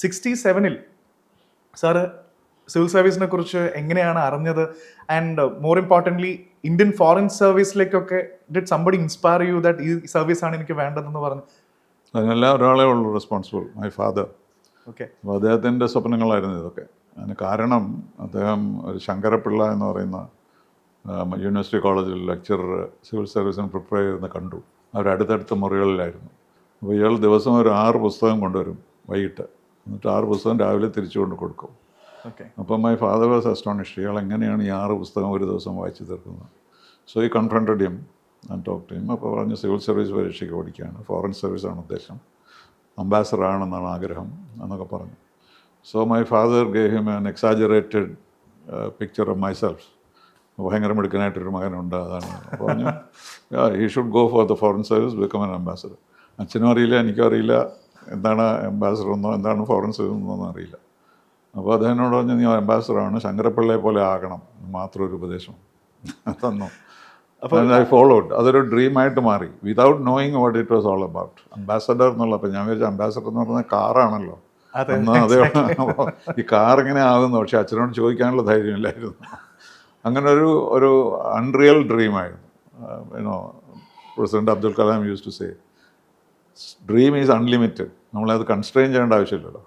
67-ൽ sir civil സർവീസിനെ കുറിച്ച് എങ്ങനെയാണ് അറിഞ്ഞത്? And more importantly Indian foreign സർവീസിലേക്കൊക്കെ did somebody inspire you that ഈ സർവീസാണ് എനിക്ക് വേണ്ടതെന്ന് പറഞ്ഞു? അതിനെല്ലാം ഒരാളെ ഉള്ളൂ റെസ്പോൺസിബിൾ, മൈ ഫാദർ. ഓക്കെ. അപ്പോൾ അദ്ദേഹത്തിൻ്റെ സ്വപ്നങ്ങളായിരുന്നു ഇതൊക്കെ. അതിന് കാരണം അദ്ദേഹം ഒരു ശങ്കരപ്പിള്ള എന്ന് പറയുന്ന യൂണിവേഴ്സിറ്റി കോളേജിൽ ലെക്ചറർ സിവിൽ സർവീസിന് പ്രിപ്പയർ ചെയ്യുന്ന കണ്ടു. അവരടുത്തടുത്ത മുറികളിലായിരുന്നു. അപ്പോൾ ഇയാൾ ദിവസം ഒരു 6 പുസ്തകം കൊണ്ടുവരും വൈകിട്ട്, എന്നിട്ട് 6 പുസ്തകം രാവിലെ തിരിച്ചു കൊണ്ട് കൊടുക്കും. ഓക്കെ. അപ്പോൾ മൈ ഫാദർ വാസ് അസ്റ്റോണിഷ്ഡ്, ഇയാൾ എങ്ങനെയാണ് ഈ 6 പുസ്തകം ഒരു ദിവസം വായിച്ചു തീർക്കുന്നത്. സോ ഈ confronted him and talk to him. അപ്പോൾ പറഞ്ഞു സിവിൽ സർവീസ് പരീക്ഷയ്ക്ക് പഠിക്കുകയാണ്, ഫോറിൻ സർവീസാണ് ഉദ്ദേശം, അംബാസഡർ ആണെന്നാണ് ആഗ്രഹം എന്നൊക്കെ പറഞ്ഞു. So my father gave him an exaggerated picture of myself. ഭയങ്കര മിടുക്കനായിട്ടൊരു മകനുണ്ട്, അതാണ് പറഞ്ഞു. He should go for the foreign service, become an ambassador. അച്ഛനും അറിയില്ല, എനിക്കും അറിയില്ല എന്താണ് അംബാസഡർ എന്നോ എന്താണ് ഫോറിൻ സർവീസ് എന്നൊന്നും അറിയില്ല. അപ്പോൾ അദ്ദേഹത്തിനോട് പറഞ്ഞു, നീ അംബാസഡറാണ്, ശങ്കരപ്പിള്ളയെ പോലെ ആകണം മാത്രം ഒരു ഉപദേശം തന്നു. അപ്പോൾ ഐ ഫോളോഡ്. അതൊരു ഡ്രീമായിട്ട് മാറി, without knowing what it was all about. Ambassador എന്നുള്ള, അപ്പം ഞാൻ വിചാരിച്ചു അംബാസഡർ എന്ന് പറഞ്ഞാൽ കാറാണല്ലോ എന്ന്. അതേ ഈ കാർ ഇങ്ങനെ ആകുന്നു, പക്ഷെ അച്ഛനോട് ചോദിക്കാനുള്ള ധൈര്യമില്ലായിരുന്നു. അങ്ങനെ ഒരു അൺറിയൽ ഡ്രീമായിരുന്നു. President Abdul Kalam use to say, dream is unlimited. നമ്മളത് കൺസ്ട്രെയിൻ ചെയ്യേണ്ട ആവശ്യമില്ലല്ലോ.